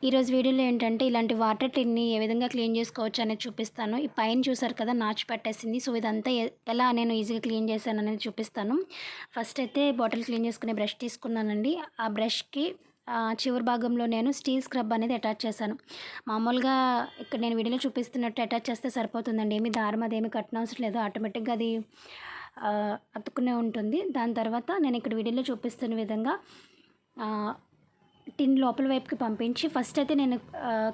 ఈరోజు వీడియోలో ఏంటంటే ఇలాంటి వాటర్ టిన్ని ఏ విధంగా క్లీన్ చేసుకోవచ్చు అనేది చూపిస్తాను. ఈ పైన చూసారు కదా నాచు పట్టేసింది. సో ఇదంతా ఎలా నేను ఈజీగా క్లీన్ చేశాను అనేది చూపిస్తాను. ఫస్ట్ అయితే బాటిల్ క్లీన్ చేసుకునే బ్రష్ తీసుకున్నానండి. ఆ బ్రష్కి చివరి భాగంలో నేను స్టీల్ స్క్రబ్ అనేది అటాచ్ చేశాను. మామూలుగా ఇక్కడ నేను వీడియోలో చూపిస్తున్నట్టు అటాచ్ చేస్తే సరిపోతుందండి. ఏమి దారం అదేమి కట్టనవసరం లేదు. ఆటోమేటిక్గా అది అతుక్కునే ఉంటుంది. దాని తర్వాత నేను ఇక్కడ వీడియోలో చూపిస్తున్న విధంగా టిన్ లోపల వైపుకి పంపించి ఫస్ట్ అయితే నేను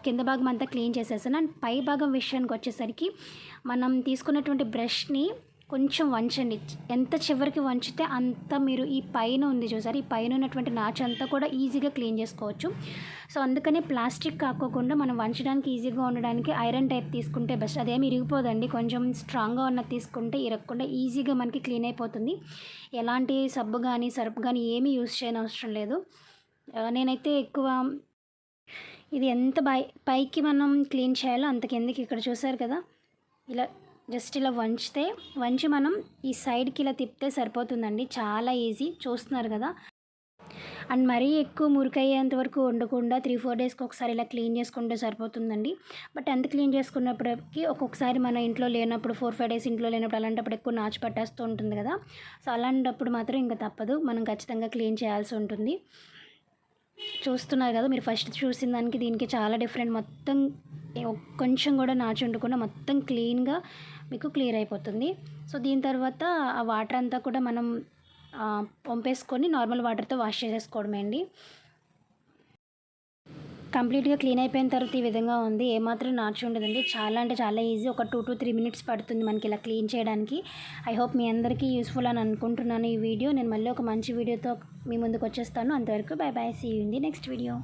కింద భాగం అంతా క్లీన్ చేసేసాను. అండ్ పై భాగం విషయానికి వచ్చేసరికి మనం తీసుకున్నటువంటి బ్రష్ని కొంచెం వంచండి. ఎంత చివరికి వంచితే అంత మీరు ఈ పైన ఉంది చూసారు, ఈ పైన ఉన్నటువంటి నాచు అంతా కూడా ఈజీగా క్లీన్ చేసుకోవచ్చు. సో అందుకని ప్లాస్టిక్ కాకోకుండా మనం వంచడానికి ఈజీగా ఉండడానికి ఐరన్ టైప్ తీసుకుంటే బెస్ట్. అదేమి ఇరిగిపోదండి. కొంచెం స్ట్రాంగ్గా ఉన్నది తీసుకుంటే ఇరగకుండా ఈజీగా మనకి క్లీన్ అయిపోతుంది. ఎలాంటి సబ్బు కానీ సర్ఫ్ కానీ ఏమీ యూస్ చేయనవసరం లేదు. నేనైతే ఎక్కువ ఇది ఎంత పైకి మనం క్లీన్ చేయాలో అంత కిందకి ఇక్కడ చూసారు కదా, ఇలా జస్ట్ ఇలా వంచి మనం ఈ సైడ్కి ఇలా తిప్పితే సరిపోతుందండి. చాలా ఈజీ, చూస్తున్నారు కదా. అండ్ మరీ ఎక్కువ మురికయ్యేంత వరకు వండకుండా 3-4 డేస్కి ఒకసారి ఇలా క్లీన్ చేసుకుంటే సరిపోతుందండి. బట్ ఎంత క్లీన్ చేసుకున్నప్పటికీ ఒక్కొక్కసారి మన ఇంట్లో లేనప్పుడు 4-5 డేస్ ఇంట్లో లేనప్పుడు అలాంటప్పుడు ఎక్కువ నాచు పట్టేస్తూ ఉంటుంది కదా. సో అలాంటప్పుడు మాత్రం ఇంకా తప్పదు, మనం ఖచ్చితంగా క్లీన్ చేయాల్సి ఉంటుంది. చూస్తున్నారు కదా, మీరు ఫస్ట్ చూసిన దానికి దీనికి చాలా డిఫరెంట్. మొత్తం కొంచెం కూడా నాచు ఉండకుండా మొత్తం క్లీన్గా మీకు క్లియర్ అయిపోతుంది. సో దీని తర్వాత ఆ వాటర్ అంతా కూడా మనం పంపేసుకొని నార్మల్ వాటర్తో వాష్ చేసేసుకోవడమే అండి. కంప్లీట్గా క్లీన్ అయిపోయిన తర్వాత ఈ విధంగా ఉంది. ఏమాత్రం నాచు ఉండదండి. చాలా అంటే చాలా ఈజీ. ఒక 2 to 3 minutes పడుతుంది మనకి ఇలా క్లీన్ చేయడానికి. ఐ హోప్ మీ అందరికీ యూస్ఫుల్ అని అనుకుంటున్నాను ఈ వీడియో. నేను మళ్ళీ ఒక మంచి వీడియోతో మీ ముందుకు వచ్చేస్తాను. అంతవరకు bye bye, see you in the next video.